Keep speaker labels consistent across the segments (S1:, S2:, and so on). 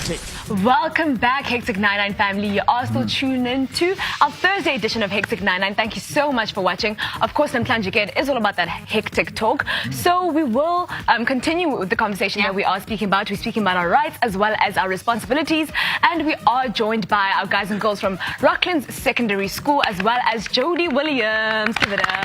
S1: Hectic. Welcome back, Hectic 99 family. You are still tuned in to our Thursday edition of Hectic 99. Thank you so much for watching. Of course, Namhlanje is all about that hectic talk. So we will continue with the conversation that we are speaking about. We're speaking about our rights as well as our responsibilities. And we are joined by our guys and girls from Rocklands Secondary School as well as Jody Williams. Give it up.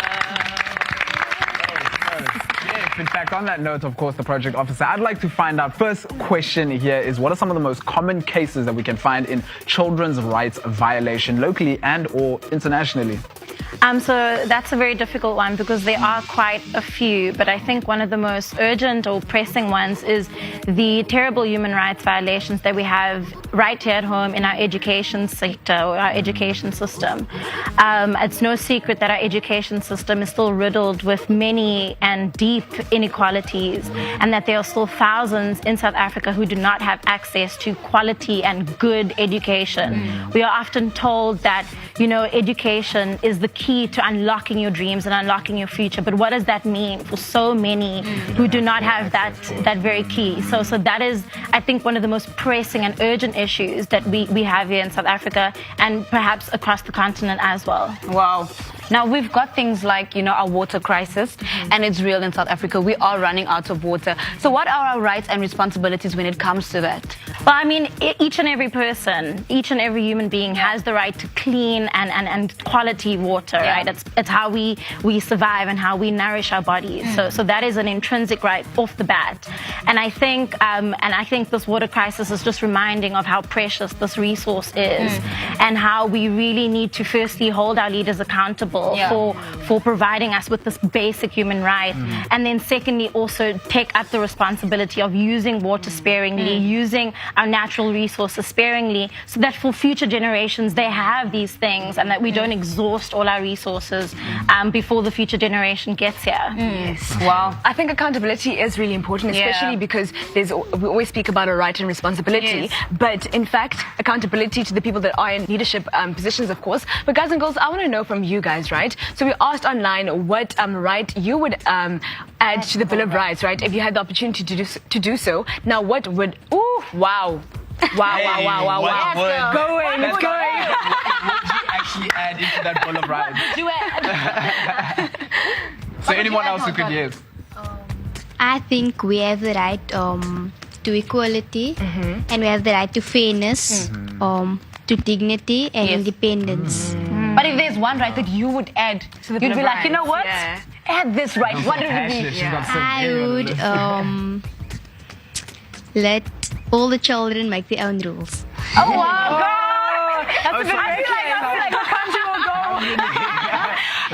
S2: In fact, on that note, of course, the project officer, I'd like to find out, first question here is, what are some of the most common cases that we can find in children's rights violation locally and or internationally?
S3: So that's a very difficult one because there are quite a few, but I think one of the most urgent or pressing ones is the terrible human rights violations that we have right here at home in our education sector or our education system. It's no secret that our education system is still riddled with many and deep inequalities, and that there are still thousands in South Africa who do not have access to quality and good education. We are often told that, you know, education is the key to unlocking your dreams and unlocking your future, but what does that mean for so many who do not have that very key? So that is, I think, one of the most pressing and urgent issues that we have here in South Africa and perhaps across the continent as well.
S4: Wow. Now, we've got things like, you know, our water crisis, and it's real in South Africa. We are running out of water. So what are our rights and responsibilities when it comes to that?
S3: Well, I mean, each and every person, each and every human being has the right to clean and quality water, right? It's how we survive and how we nourish our bodies. So that is an intrinsic right off the bat. And I think this water crisis is just reminding of how precious this resource is and how we really need to firstly hold our leaders accountable for providing us with this basic human right, and then secondly also take up the responsibility of using water sparingly, using our natural resources sparingly, so that for future generations they have these things and that we don't exhaust all our resources before the future generation gets here.
S1: Yes. Wow. I think accountability is really important, especially because we always speak about a right and responsibility, but in fact accountability to the people that are in leadership positions, of course. But guys and girls, I want to know from you guys, right? So we asked online what right you would add to the Bill of Rights, right? If you had the opportunity to do so. Now, what would? Ooh, wow. Wow, wow, wow, wow, wow.
S2: It's
S1: going.
S2: What would you actually add into that Bill of Rights?
S3: Do it.
S2: So anyone else who could, yes.
S5: I think we have the right to equality, and we have the right to fairness, to dignity and independence.
S4: But if there's one right that you would add to the Bill of Rights, you'd be like, you know what? Add this right. What would it be?
S5: I would let all the children make their own rules.
S4: Oh, wow, girl! That's a good I feel like the country will go.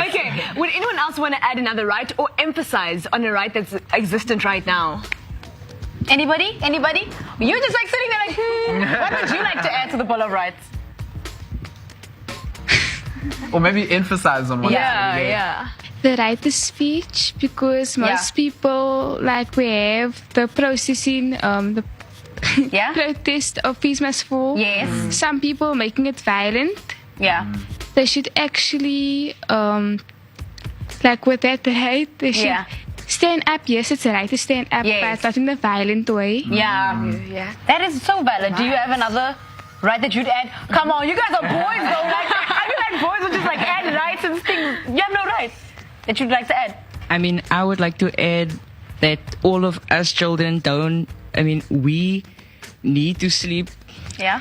S1: Okay, would anyone else want to add another right or emphasize on a right that's existent right now?
S4: Anybody? Anybody? You're just like sitting there like, what would you like to add to the Bill of Rights?
S2: Or maybe emphasize on one.
S6: The right to speech, because most people, like, we have the processing, the protest of peace must fall.
S4: Yes.
S6: Some people making it violent.
S4: Yeah.
S6: They should actually, like with that right, they should stand up. Yes, it's a right to stand up, but not in the violent way.
S4: Yeah. That is so valid. Do you have another right that you'd add? Come on, you guys are boys though. Like, I feel like boys would just like add rights and things. You have no rights that you'd like to add?
S7: I mean, I would like to add that all of us children we need to sleep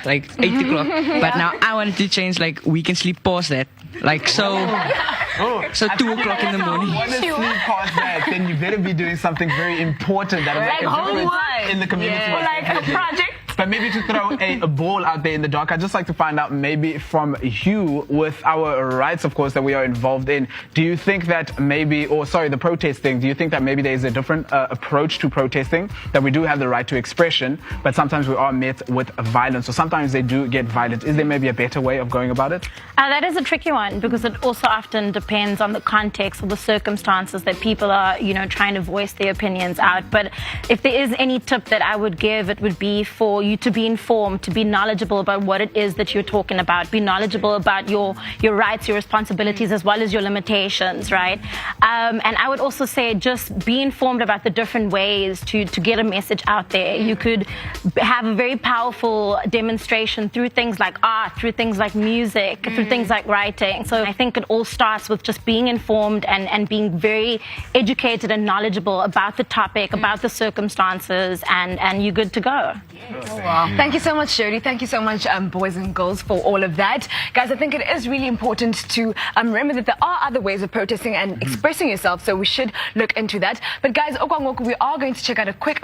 S7: like 8 o'clock. But now I wanted to change, like, we can sleep past that. Like, so 2 o'clock in the morning.
S2: If you want to sleep past that, then you better be doing something very important that will make a difference in the community.
S1: Like a project.
S2: But maybe to throw a ball out there in the dark, I'd just like to find out maybe from you, with our rights, of course, that we are involved in, do you think that maybe, the protesting, do you think that maybe there's a different approach to protesting, that we do have the right to expression, but sometimes we are met with violence, or sometimes they do get violent? Is there maybe a better way of going about it?
S3: That is a tricky one, because it also often depends on the context or the circumstances that people are, you know, trying to voice their opinions out. But if there is any tip that I would give, it would be for you to be informed, to be knowledgeable about what it is that you're talking about, be knowledgeable about your rights, your responsibilities, as well as your limitations, right? And I would also say just be informed about the different ways to get a message out there. You could have a very powerful demonstration through things like art, through things like music, through things like writing. So I think it all starts with just being informed and being very educated and knowledgeable about the topic, about the circumstances, and you're good to go.
S1: Oh, wow. Thank you so much, Jody. Thank you so much, boys and girls, for all of that. Guys, I think it is really important to remember that there are other ways of protesting and expressing yourself, so we should look into that. But guys, we are going to check out a quick